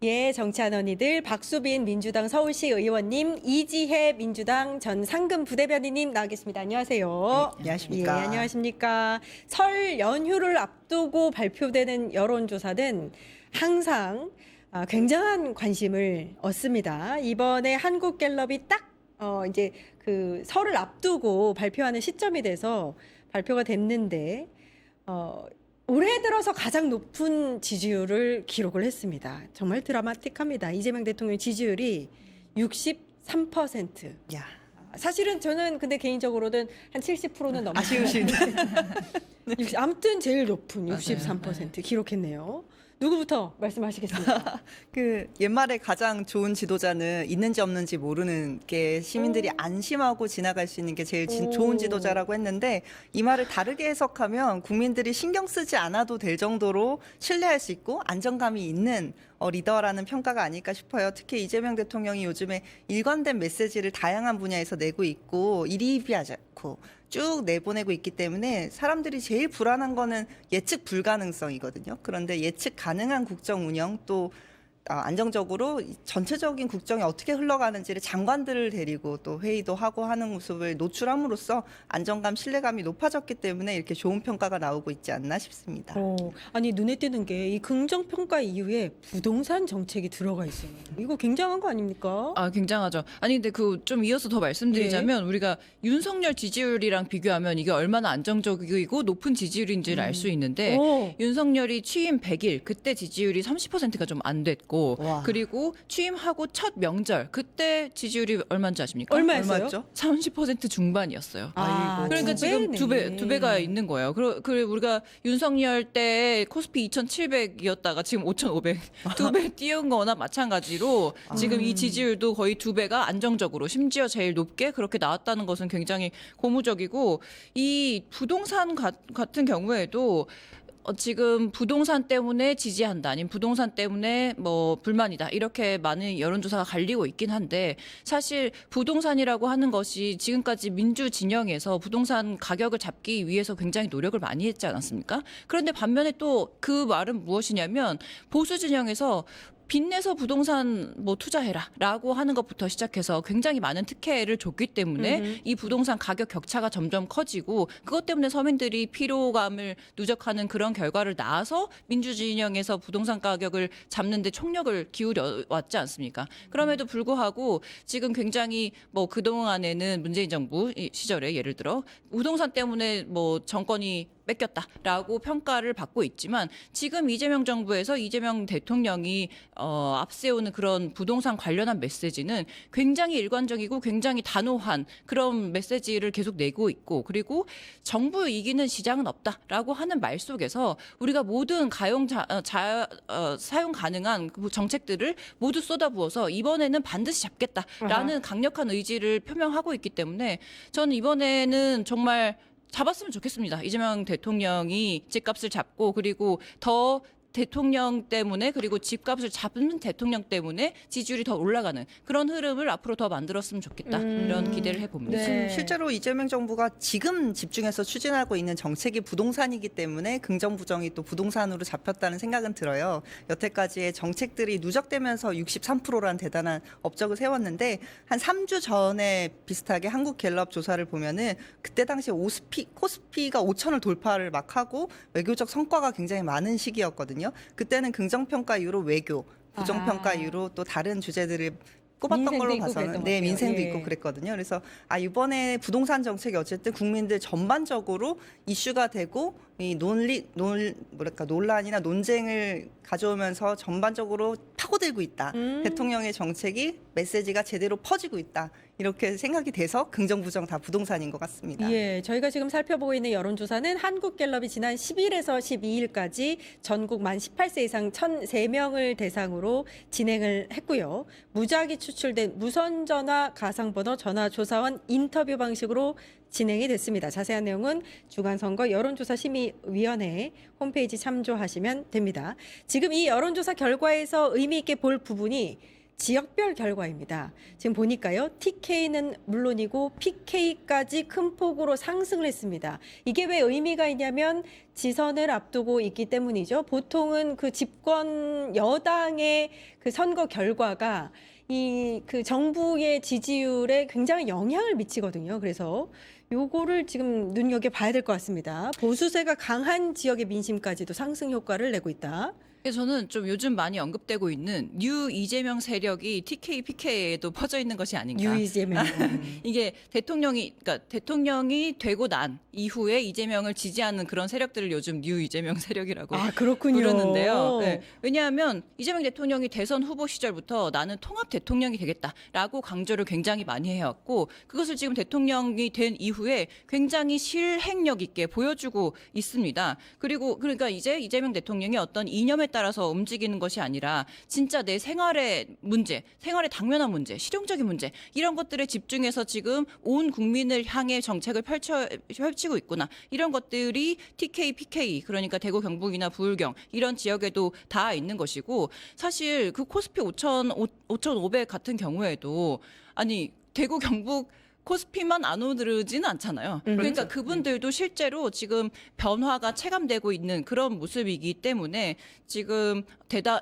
예, 정치한 언니들 박수빈 민주당 서울시 의원님, 이지혜 민주당 전 상금 부대변인님 나와 계십니다. 안녕하세요. 안녕하십니까. 예, 안녕하십니까. 설 연휴를 앞두고 발표되는 여론조사는 항상 굉장한 관심을 얻습니다. 이번에 한국갤럽이 딱 이제 그 설을 앞두고 발표하는 시점이 돼서 발표가 됐는데 올해 들어서 가장 높은 지지율을 기록을 했습니다. 정말 드라마틱합니다. 이재명 대통령 지지율이 63%. 야, 사실은 저는 근데 개인적으로는 한 70%는 넘는 아쉬우신데. 아무튼 제일 높은 63% 기록했네요. 누구부터 말씀하시겠습니까? 그 옛말에 가장 좋은 지도자는 있는지 없는지 모르는 게 시민들이 안심하고 지나갈 수 있는 게 제일 좋은 지도자라고 했는데 이 말을 다르게 해석하면 국민들이 신경 쓰지 않아도 될 정도로 신뢰할 수 있고 안정감이 있는 리더라는 평가가 아닐까 싶어요. 특히 이재명 대통령이 요즘에 일관된 메시지를 다양한 분야에서 내고 있고 일희비하지 않고 쭉 내보내고 있기 때문에 사람들이 제일 불안한 거는 예측 불가능성이거든요. 그런데 예측 가능한 국정 운영 또 안정적으로 전체적인 국정이 어떻게 흘러가는지를 장관들을 데리고 또 회의도 하고 하는 모습을 노출함으로써 안정감, 신뢰감이 높아졌기 때문에 이렇게 좋은 평가가 나오고 있지 않나 싶습니다. 아니 눈에 띄는 게 이 긍정 평가 이후에 부동산 정책이 들어가 있어요. 이거 굉장한 거 아닙니까? 아, 굉장하죠. 아니, 근데 그 좀 이어서 더 말씀드리자면 우리가 윤석열 지지율이랑 비교하면 이게 얼마나 안정적이고 높은 지지율인지를 알 수 있는데 윤석열이 취임 100일 그때 지지율이 30%가 좀 안 됐고 와. 그리고 취임하고 첫 명절 그때 지지율이 얼마인지 아십니까? 얼마였어요? 얼마였죠? 30% 중반이었어요. 아이고. 그러니까 지금 두 배가 있는 거예요. 그리고 우리가 윤석열 때 코스피 2,700이었다가 지금 5,500 두 배 띄운 거나 마찬가지로 지금 이 지지율도 거의 두 배가 안정적으로 심지어 제일 높게 그렇게 나왔다는 것은 굉장히 고무적이고 이 부동산 같은 경우에도 지금 부동산 때문에 지지한다, 아니면 부동산 때문에 뭐 불만이다, 이렇게 많은 여론조사가 갈리고 있긴 한데 사실 부동산이라고 하는 것이 지금까지 민주 진영에서 부동산 가격을 잡기 위해서 굉장히 노력을 많이 했지 않았습니까? 그런데 반면에 또 그 말은 무엇이냐면 보수 진영에서 빚내서 부동산 뭐 투자해라라고 하는 것부터 시작해서 굉장히 많은 특혜를 줬기 때문에 이 부동산 가격 격차가 점점 커지고 그것 때문에 서민들이 피로감을 누적하는 그런 결과를 낳아서 민주진영에서 부동산 가격을 잡는 데 총력을 기울여 왔지 않습니까? 그럼에도 불구하고 지금 굉장히 뭐 그동안에는 문재인 정부 시절에 예를 들어 부동산 때문에 뭐 정권이 뺏겼다라고 평가를 받고 있지만 지금 이재명 정부에서 이재명 대통령이 앞세우는 그런 부동산 관련한 메시지는 굉장히 일관적이고 굉장히 단호한 그런 메시지를 계속 내고 있고, 그리고 정부 이기는 시장은 없다라고 하는 말 속에서 우리가 모든 사용 가능한 정책들을 모두 쏟아부어서 이번에는 반드시 잡겠다라는 강력한 의지를 표명하고 있기 때문에 저는 이번에는 정말 잡았으면 좋겠습니다. 이재명 대통령이 집값을 잡고 그리고 더 대통령 때문에 그리고 집값을 잡는 대통령 때문에 지지율이 더 올라가는 그런 흐름을 앞으로 더 만들었으면 좋겠다. 이런 기대를 해봅니다. 네. 실제로 이재명 정부가 지금 집중해서 추진하고 있는 정책이 부동산이기 때문에 긍정부정이 또 부동산으로 잡혔다는 생각은 들어요. 여태까지의 정책들이 누적되면서 63%라는 대단한 업적을 세웠는데 한 3주 전에 비슷하게 한국갤럽 조사를 보면은 그때 당시 코스피가 5천을 돌파를 막 하고 외교적 성과가 굉장히 많은 시기였거든요. 그때는 긍정평가 이후로 외교, 부정평가 이후로 또 다른 주제들을 꼽았던 걸로 봐서는 민생도 있고 그랬거든요. 그래서 이번에 부동산 정책이 어쨌든 국민들 전반적으로 이슈가 되고 이 논란이나 논쟁을 가져오면서 전반적으로 파고들고 있다. 대통령의 정책이 메시지가 제대로 퍼지고 있다. 이렇게 생각이 돼서 긍정 부정 다 부동산인 것 같습니다. 예, 저희가 지금 살펴보고 있는 여론조사는 한국갤럽이 지난 10일에서 12일까지 전국 만 18세 이상 1,003명을 대상으로 진행을 했고요. 무작위 추출된 무선전화 가상번호 전화조사원 인터뷰 방식으로 진행이 됐습니다. 자세한 내용은 주간선거 여론조사심의위원회 홈페이지 참조하시면 됩니다. 지금 이 여론조사 결과에서 의미 있게 볼 부분이 지역별 결과입니다. 지금 보니까요. TK는 물론이고 PK까지 큰 폭으로 상승을 했습니다. 이게 왜 의미가 있냐면 지선을 앞두고 있기 때문이죠. 보통은 그 집권 여당의 그 선거 결과가 이 그 정부의 지지율에 굉장히 영향을 미치거든요. 그래서 요거를 지금 눈여겨봐야 될 것 같습니다. 보수세가 강한 지역의 민심까지도 상승 효과를 내고 있다. 저는 좀 요즘 많이 언급되고 있는 뉴 이재명 세력이 TK, PK에도 퍼져 있는 것이 아닌가. 유이재명. 이게 그러니까 대통령이 되고 난 이후에 이재명을 지지하는 그런 세력들을 요즘 뉴 이재명 세력이라고 아, 그렇군요. 부르는데요. 네. 왜냐하면 이재명 대통령이 대선 후보 시절부터 나는 통합 대통령이 되겠다라고 강조를 굉장히 많이 해왔고 그것을 지금 대통령이 된 이후에 굉장히 실행력 있게 보여주고 있습니다. 그리고 그러니까 이제 이재명 대통령이 어떤 이념에 따라서 움직이는 것이 아니라 진짜 내 생활의 문제, 생활의 당면한 문제, 실용적인 문제 이런 것들에 집중해서 지금 온 국민을 향해 정책을 펼치고 있구나. 이런 것들이 TK, PK 그러니까 대구, 경북이나 부울경 이런 지역에도 다 있는 것이고 사실 그 코스피 5,500 같은 경우에도 아니 대구, 경북 코스피만 안 오르지는 않잖아요. 그러니까 그분들도 실제로 지금 변화가 체감되고 있는 그런 모습이기 때문에 지금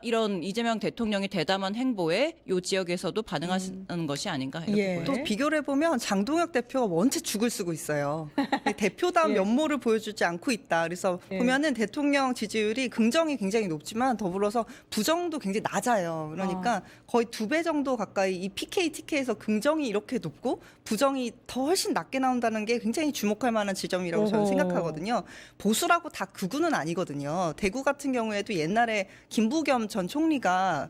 이런 이재명 대통령의 대담한 행보에 이 지역에서도 반응하는 것이 아닌가 이렇게 예. 보여요. 또 비교를 해보면 장동혁 대표가 원체 죽을 쓰고 있어요. 대표다운 예. 면모를 보여주지 않고 있다. 그래서 예. 보면은 대통령 지지율이 긍정이 굉장히 높지만 더불어서 부정도 굉장히 낮아요. 그러니까 거의 2배 정도 가까이 이 PK, TK에서 긍정이 이렇게 높고 부정이 더 훨씬 낮게 나온다는 게 굉장히 주목할 만한 지점이라고 저는 오호. 생각하거든요. 보수라고 다 극우는 아니거든요. 대구 같은 경우에도 옛날에 김부겸 전 총리가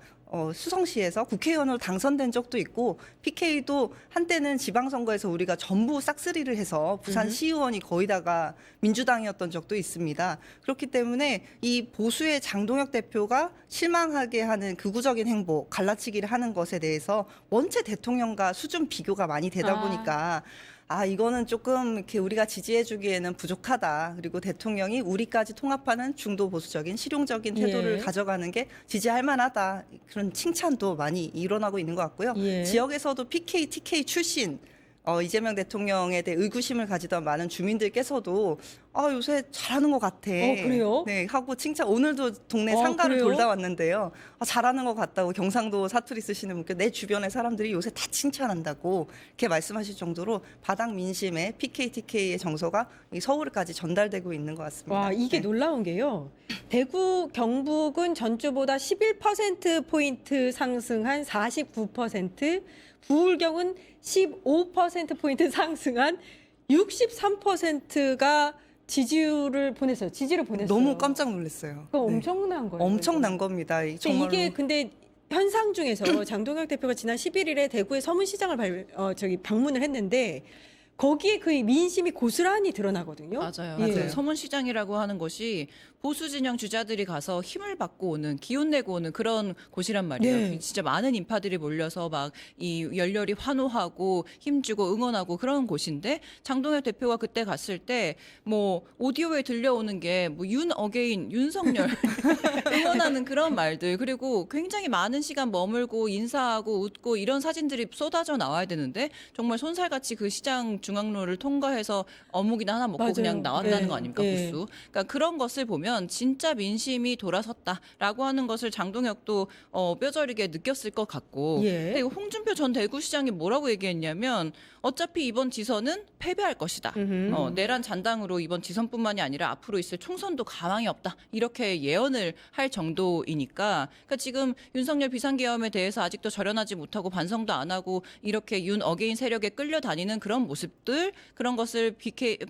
수성시에서 국회의원으로 당선된 적도 있고 PK도 한때는 지방선거에서 우리가 전부 싹쓸이를 해서 부산 시의원이 거의 다가 민주당이었던 적도 있습니다. 그렇기 때문에 이 보수의 장동혁 대표가 실망하게 하는 극우적인 행보, 갈라치기를 하는 것에 대해서 원체 대통령과 수준 비교가 많이 되다 보니까 이거는 조금 이렇게 우리가 지지해주기에는 부족하다. 그리고 대통령이 우리까지 통합하는 중도 보수적인 실용적인 태도를 예. 가져가는 게 지지할 만하다. 그런 칭찬도 많이 일어나고 있는 것 같고요. 예. 지역에서도 PK, TK 출신 이재명 대통령에 대해 의구심을 가지던 많은 주민들께서도 요새 잘하는 것 같아. 그래요? 네, 하고 칭찬. 오늘도 동네 상가를 그래요? 돌다 왔는데요. 잘하는 것 같다고 경상도 사투리 쓰시는 분께 내 주변의 사람들이 요새 다 칭찬한다고 이렇게 말씀하실 정도로 바닥 민심의 PK, TK의 정서가 이 서울까지 전달되고 있는 것 같습니다. 와, 이게 네. 놀라운 게요. 대구, 경북은 전주보다 11%포인트 상승한 49%, 부울경은 15%포인트 상승한 63%가 지지를 보냈어요. 너무 깜짝 놀랐어요. 그거 네. 엄청난 거예요. 엄청난 겁니다. 정말로. 이게 근데 현상 중에서 장동혁 대표가 지난 11일에 대구의 서문시장을 방문을 했는데 거기에 그 민심이 고스란히 드러나거든요. 맞아요. 예. 그 서문시장이라고 하는 것이 보수 진영 주자들이 가서 힘을 받고 오는 기운 내고 오는 그런 곳이란 말이에요. 네. 진짜 많은 인파들이 몰려서 막 이 열렬히 환호하고 힘주고 응원하고 그런 곳인데 장동혁 대표가 그때 갔을 때 뭐 오디오에 들려오는 게 뭐 윤 어게인 윤석열 응원하는 그런 말들 그리고 굉장히 많은 시간 머물고 인사하고 웃고 이런 사진들이 쏟아져 나와야 되는데 정말 손살같이 그 시장 중앙로를 통과해서 어묵이나 하나 먹고 맞아요. 그냥 나왔다는 네. 거 아닙니까 네. 보수. 그러니까 그런 것을 보면 진짜 민심이 돌아섰다라고 하는 것을 장동혁도 뼈저리게 느꼈을 것 같고. 예. 근데 홍준표 전 대구시장이 뭐라고 얘기했냐면 어차피 이번 지선은 패배할 것이다. 음흠. 내란 잔당으로 이번 지선뿐만이 아니라 앞으로 있을 총선도 가망이 없다. 이렇게 예언을 할 정도이니까. 그러니까 지금 윤석열 비상계엄에 대해서 아직도 절연하지 못하고 반성도 안 하고 이렇게 윤 어게인 세력에 끌려다니는 그런 모습들 그런 것을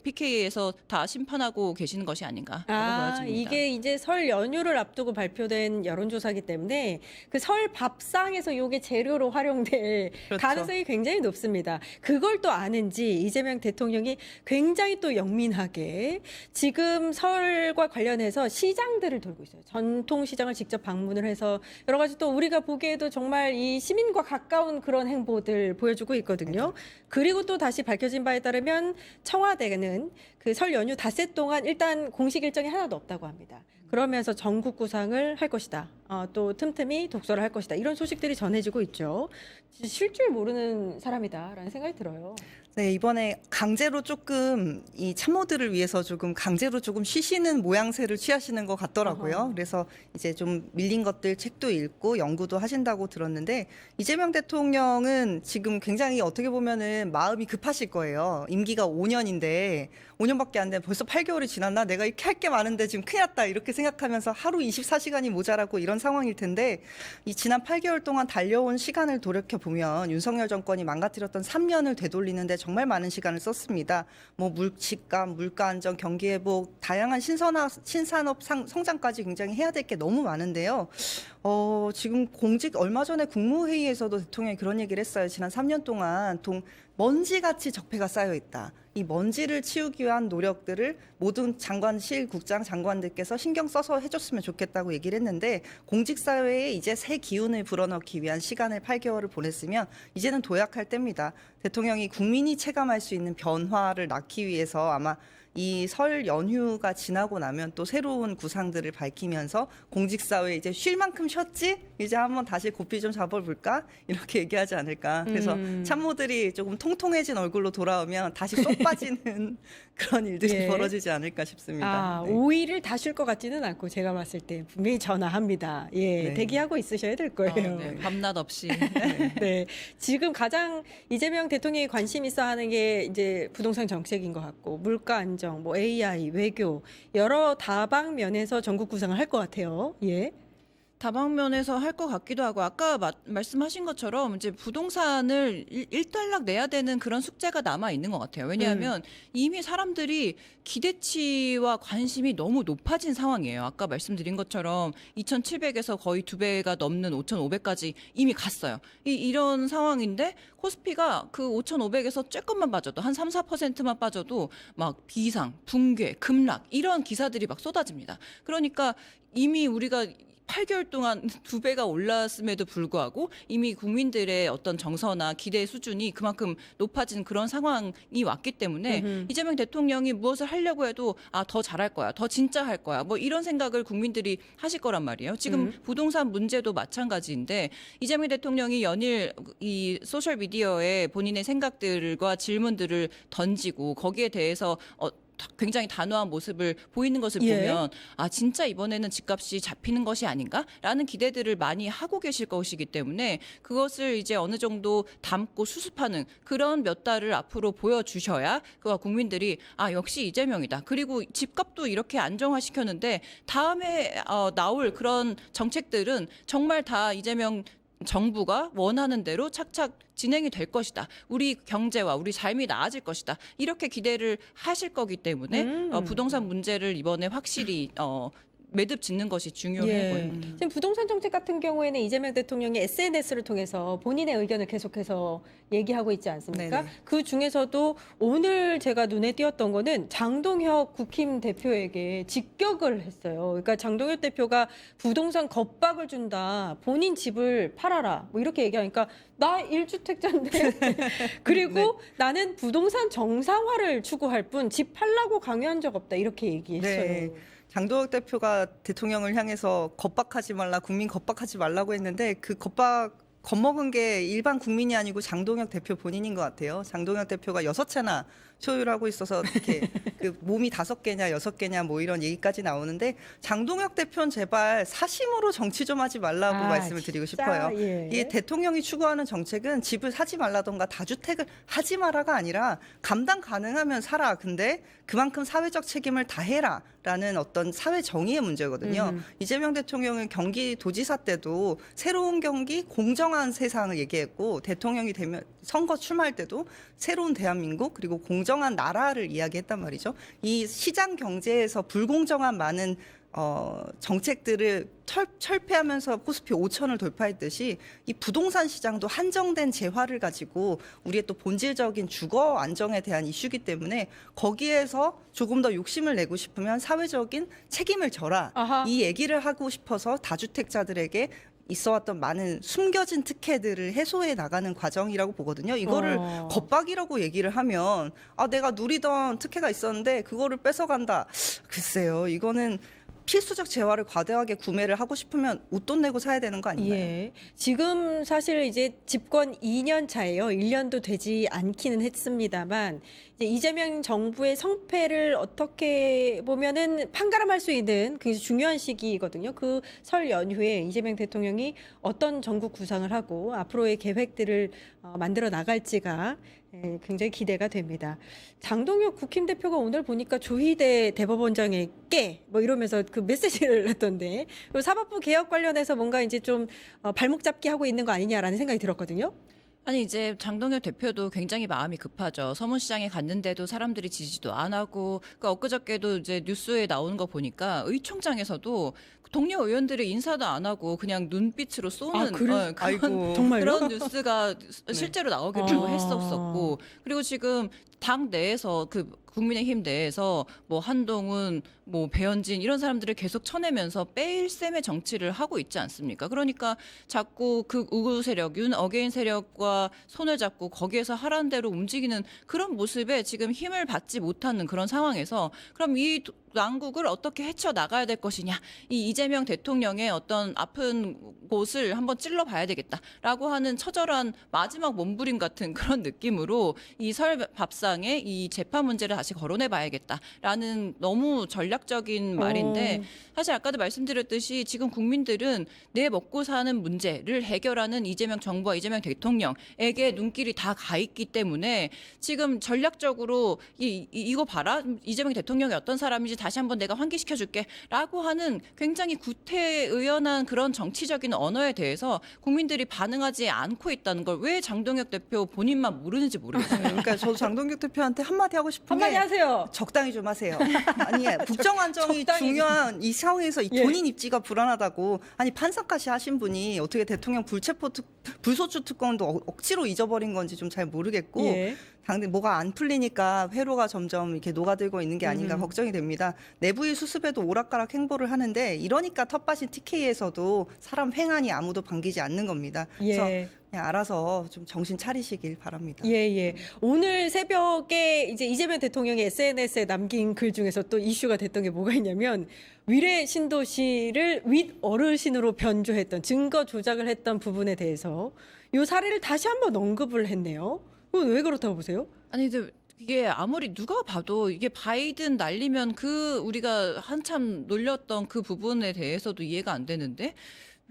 PK에서 다 심판하고 계시는 것이 아닌가 보여집니다. 이게 이제 설 연휴를 앞두고 발표된 여론조사이기 때문에 그 설 밥상에서 이게 재료로 활용될 그렇죠. 가능성이 굉장히 높습니다. 그걸 또 아는지 이재명 대통령이 굉장히 또 영민하게 지금 설과 관련해서 시장들을 돌고 있어요. 전통시장을 직접 방문을 해서 여러 가지 또 우리가 보기에도 정말 이 시민과 가까운 그런 행보들 보여주고 있거든요. 그리고 또 다시 밝혀진 바에 따르면 청와대는 그 설 연휴 닷새 동안 일단 공식 일정이 하나도 없다고 합니다. 그러면서 전국 구상을 할 것이다. 또 틈틈이 독서를 할 것이다. 이런 소식들이 전해지고 있죠. 쉴 줄 모르는 사람이다라는 생각이 들어요. 네, 이번에 강제로 조금 이 참모들을 위해서 조금 강제로 조금 쉬시는 모양새를 취하시는 것 같더라고요. 어허. 그래서 이제 좀 밀린 것들 책도 읽고 연구도 하신다고 들었는데 이재명 대통령은 지금 굉장히 어떻게 보면은 마음이 급하실 거예요. 임기가 5년인데 5년밖에 안 돼 벌써 8개월이 지났나? 내가 이렇게 할 게 많은데 지금 큰일 났다 이렇게 생각하면서 하루 24시간이 모자라고 이런 상황일 텐데 이 지난 8개월 동안 달려온 시간을 돌이켜 보면 윤석열 정권이 망가뜨렸던 3년을 되돌리는데 정말 많은 시간을 썼습니다. 뭐 물집감, 물가 안정, 경기 회복, 다양한 신산업 성장까지 굉장히 해야 될 게 너무 많은데요. 지금 얼마 전에 국무회의에서도 대통령이 그런 얘기를 했어요. 지난 3년 동안 먼지같이 적폐가 쌓여 있다. 이 먼지를 치우기 위한 노력들을 모든 장관실, 국장, 장관들께서 신경 써서 해줬으면 좋겠다고 얘기를 했는데 공직사회에 이제 새 기운을 불어넣기 위한 시간을 8개월을 보냈으면 이제는 도약할 때입니다. 대통령이 국민이 체감할 수 있는 변화를 낳기 위해서 아마 이 설 연휴가 지나고 나면 또 새로운 구상들을 밝히면서 공직사회 이제 쉴 만큼 쉬었지? 이제 한번 다시 고삐 좀 잡아볼까? 이렇게 얘기하지 않을까. 그래서 참모들이 조금 통통해진 얼굴로 돌아오면 다시 쏙 빠지는 그런 일들이 예. 벌어지지 않을까 싶습니다. 네. 5일을 다 쉴 것 같지는 않고 제가 봤을 때 분명히 전화합니다. 예, 네. 대기하고 있으셔야 될 거예요. 네, 밤낮 없이. 네. 지금 가장 이재명 대통령이 관심 있어 하는 게 이제 부동산 정책인 것 같고, 물가 안정, 뭐 AI, 외교, 여러 다방면에서 전국 구상을 할 것 같아요. 예. 다방면에서 할 것 같기도 하고 아까 말씀하신 것처럼 이제 부동산을 일단락 내야 되는 그런 숙제가 남아 있는 것 같아요. 왜냐하면 이미 사람들이 기대치와 관심이 너무 높아진 상황이에요. 아까 말씀드린 것처럼 2,700에서 거의 2배가 넘는 5,500까지 이미 갔어요. 이런 상황인데 코스피가 그 5,500에서 조금만 빠져도 한 3, 4%만 빠져도 막 비상, 붕괴, 급락 이런 기사들이 막 쏟아집니다. 그러니까 이미 우리가 8개월 동안 2배가 올랐음에도 불구하고 이미 국민들의 어떤 정서나 기대 수준이 그만큼 높아진 그런 상황이 왔기 때문에 이재명 대통령이 무엇을 하려고 해도 더 잘할 거야, 더 진짜 할 거야, 뭐 이런 생각을 국민들이 하실 거란 말이에요. 지금 부동산 문제도 마찬가지인데 이재명 대통령이 연일 이 소셜 미디어에 본인의 생각들과 질문들을 던지고 거기에 대해서 굉장히 단호한 모습을 보이는 것을 예. 보면 진짜 이번에는 집값이 잡히는 것이 아닌가라는 기대들을 많이 하고 계실 것이기 때문에 그것을 이제 어느 정도 담고 수습하는 그런 몇 달을 앞으로 보여주셔야 그와 국민들이 역시 이재명이다. 그리고 집값도 이렇게 안정화시켰는데 다음에 나올 그런 정책들은 정말 다 이재명 정부가 원하는 대로 착착 진행이 될 것이다. 우리 경제와 우리 삶이 나아질 것이다. 이렇게 기대를 하실 거기 때문에 부동산 문제를 이번에 확실히 매듭 짓는 것이 중요해 예. 보입니다. 지금 부동산 정책 같은 경우에는 이재명 대통령이 SNS를 통해서 본인의 의견을 계속해서 얘기하고 있지 않습니까? 네네. 그 중에서도 오늘 제가 눈에 띄었던 거는 장동혁 국힘 대표에게 직격을 했어요. 그러니까 장동혁 대표가 부동산 겁박을 준다. 본인 집을 팔아라. 뭐 이렇게 얘기하니까 나 1주택자인데 그리고 나는 부동산 정상화를 추구할 뿐 집 팔라고 강요한 적 없다. 이렇게 얘기했어요. 네. 장동혁 대표가 대통령을 향해서 겁박하지 말라, 국민 겁박하지 말라고 했는데 그 겁먹은 게 일반 국민이 아니고 장동혁 대표 본인인 것 같아요. 장동혁 대표가 6채나 소유를 하고 있어서 이렇게 그 몸이 5개냐 6개냐 뭐 이런 얘기까지 나오는데 장동혁 대표는 제발 사심으로 정치 좀 하지 말라고 말씀을 드리고 진짜? 싶어요. 예. 이 대통령이 추구하는 정책은 집을 사지 말라던가 다주택을 하지 마라가 아니라 감당 가능하면 사라. 근데 그만큼 사회적 책임을 다해라. 라는 어떤 사회 정의의 문제거든요. 이재명 대통령은 경기도지사 때도 새로운 경기, 공정한 세상을 얘기했고 대통령이 되면 선거 출마할 때도 새로운 대한민국 그리고 공정한 나라를 이야기했단 말이죠. 이 시장 경제에서 불공정한 많은 정책들을 철폐하면서 코스피 5천을 돌파했듯이 이 부동산 시장도 한정된 재화를 가지고 우리의 또 본질적인 주거 안정에 대한 이슈이기 때문에 거기에서 조금 더 욕심을 내고 싶으면 사회적인 책임을 져라. 아하. 이 얘기를 하고 싶어서 다주택자들에게 있어왔던 많은 숨겨진 특혜들을 해소해 나가는 과정이라고 보거든요. 이거를 겁박이라고 얘기를 하면 내가 누리던 특혜가 있었는데 그거를 뺏어간다. 글쎄요. 이거는 필수적 재화를 과도하게 구매를 하고 싶으면 웃돈 내고 사야 되는 거 아닌가요? 예. 지금 사실 이제 집권 2년 차예요. 1년도 되지 않기는 했습니다만 이제 이재명 정부의 성패를 어떻게 보면은 판가름할 수 있는 굉장히 중요한 시기거든요. 그 설 연휴에 이재명 대통령이 어떤 전국 구상을 하고 앞으로의 계획들을 만들어 나갈지가 굉장히 기대가 됩니다. 장동혁 국힘 대표가 오늘 보니까 조희대 대법원장에게 뭐 이러면서 그 메시지를 했던데 사법부 개혁 관련해서 뭔가 이제 좀 발목 잡기 하고 있는 거 아니냐라는 생각이 들었거든요. 아니 이제 장동혁 대표도 굉장히 마음이 급하죠. 서문시장에 갔는데도 사람들이 지지도 안 하고 그러니까 엊그저께도 이제 뉴스에 나오는 거 보니까 의총장에서도 동료 의원들이 인사도 안 하고 그냥 눈빛으로 쏘는 그런 아이고. 정말요? 그런 뉴스가 실제로 나오기도 했었었고 그리고 지금 당 내에서 그 국민의힘 내에서 뭐 한동훈, 뭐 배현진 이런 사람들을 계속 쳐내면서 빼일 셈의 정치를 하고 있지 않습니까? 그러니까 자꾸 그 우구 세력, 윤 어게인 세력과 손을 잡고 거기에서 하라는 대로 움직이는 그런 모습에 지금 힘을 받지 못하는 그런 상황에서 그럼 이 난국을 어떻게 헤쳐 나가야 될 것이냐. 이 이재명 대통령의 어떤 아픈 곳을 한번 찔러봐야 되겠다라고 하는 처절한 마지막 몸부림 같은 그런 느낌으로 이 설 밥상에 이 재판 문제를 다시 거론해봐야겠다라는 너무 전략적인 말인데 사실 아까도 말씀드렸듯이 지금 국민들은 내 먹고 사는 문제를 해결하는 이재명 정부와 이재명 대통령에게 눈길이 다 가 있기 때문에 지금 전략적으로 이거 봐라 이재명 대통령이 어떤 사람인지 다시 한번 내가 환기시켜줄게라고 하는 굉장히 구태의연한 그런 정치적인 언어에 대해서 국민들이 반응하지 않고 있다는 걸 왜 장동혁 대표 본인만 모르는지 모르겠어요. 그러니까 저도 장동혁 대표한테 한마디 하고 싶은 한마디 게 하세요. 적당히 좀 하세요. 아니 국정 안정이 적당히 중요한 이 상황에서 예. 본인 입지가 불안하다고 아니 판사까지 하신 분이 어떻게 대통령 불소추 특권도 억지로 잊어버린 건지 좀 잘 모르겠고 예. 당대 뭐가 안 풀리니까 회로가 점점 이렇게 녹아들고 있는 게 아닌가 걱정이 됩니다. 내부의 수습에도 오락가락 행보를 하는데 이러니까 텃밭인 TK에서도 사람 행안이 아무도 반기지 않는 겁니다. 그래서 예. 그냥 알아서 좀 정신 차리시길 바랍니다. 예. 오늘 새벽에 이제 이재명 대통령이 SNS에 남긴 글 중에서 또 이슈가 됐던 게 뭐가 있냐면 위례 신도시를 윗 어르신으로 변조했던 증거 조작을 했던 부분에 대해서 이 사례를 다시 한번 언급을 했네요. 그건 왜 그렇다고 보세요? 아니 근데 이게 아무리 누가 봐도 이게 바이든 날리면 그 우리가 한참 놀렸던 그 부분에 대해서도 이해가 안 되는데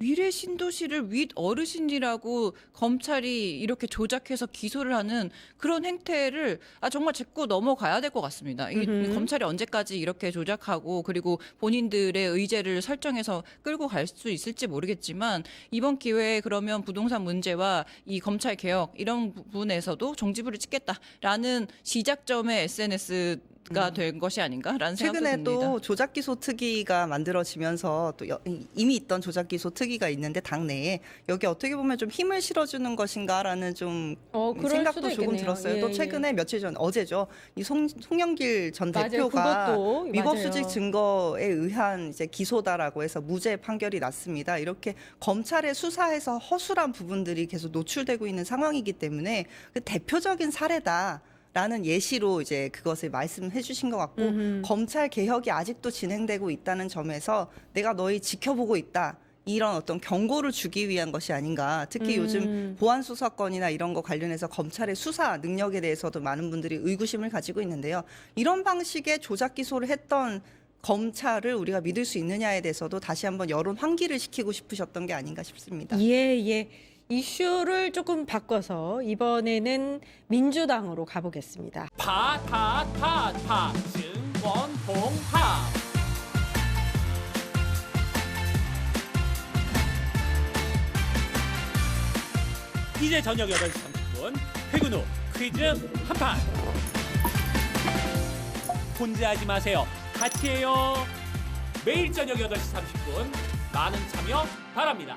위례 신도시를 윗 어르신이라고 검찰이 이렇게 조작해서 기소를 하는 그런 행태를 정말 짚고 넘어가야 될 것 같습니다. 이 검찰이 언제까지 이렇게 조작하고 그리고 본인들의 의제를 설정해서 끌고 갈 수 있을지 모르겠지만 이번 기회에 그러면 부동산 문제와 이 검찰 개혁 이런 부분에서도 종지부를 찍겠다라는 시작점의 SNS가 된 것이 아닌가라는 생각도 최근에 듭니다. 또 조작기소 특위가 만들어지면서 또 이미 있던 조작기소 특위가 있는데 당내에 여기 어떻게 보면 좀 힘을 실어주는 것인가라는 좀 그럴 생각도 수도 조금 있겠네요. 들었어요. 예, 또 최근에 며칠 전 어제죠. 이 송영길 전 맞아요. 대표가 그것도 위법 맞아요. 수직 증거에 의한 이제 기소다라고 해서 무죄 판결이 났습니다. 이렇게 검찰의 수사에서 허술한 부분들이 계속 노출되고 있는 상황이기 때문에 그 대표적인 사례다. 라는 예시로 이제 그것을 말씀해 주신 것 같고 검찰 개혁이 아직도 진행되고 있다는 점에서 내가 너희 지켜보고 있다. 이런 어떤 경고를 주기 위한 것이 아닌가. 특히 요즘 보안 수사권이나 이런 거 관련해서 검찰의 수사 능력에 대해서도 많은 분들이 의구심을 가지고 있는데요. 이런 방식의 조작 기소를 했던 검찰을 우리가 믿을 수 있느냐에 대해서도 다시 한번 여론 환기를 시키고 싶으셨던 게 아닌가 싶습니다. 예. 이슈를 조금 바꿔서 이번에는 민주당으로 가보겠습니다. 증권봉합 이제 저녁 8시 30분 퇴근 후 퀴즈 한판 혼자 하지 마세요. 같이 해요. 매일 저녁 8시 30분 많은 참여 바랍니다.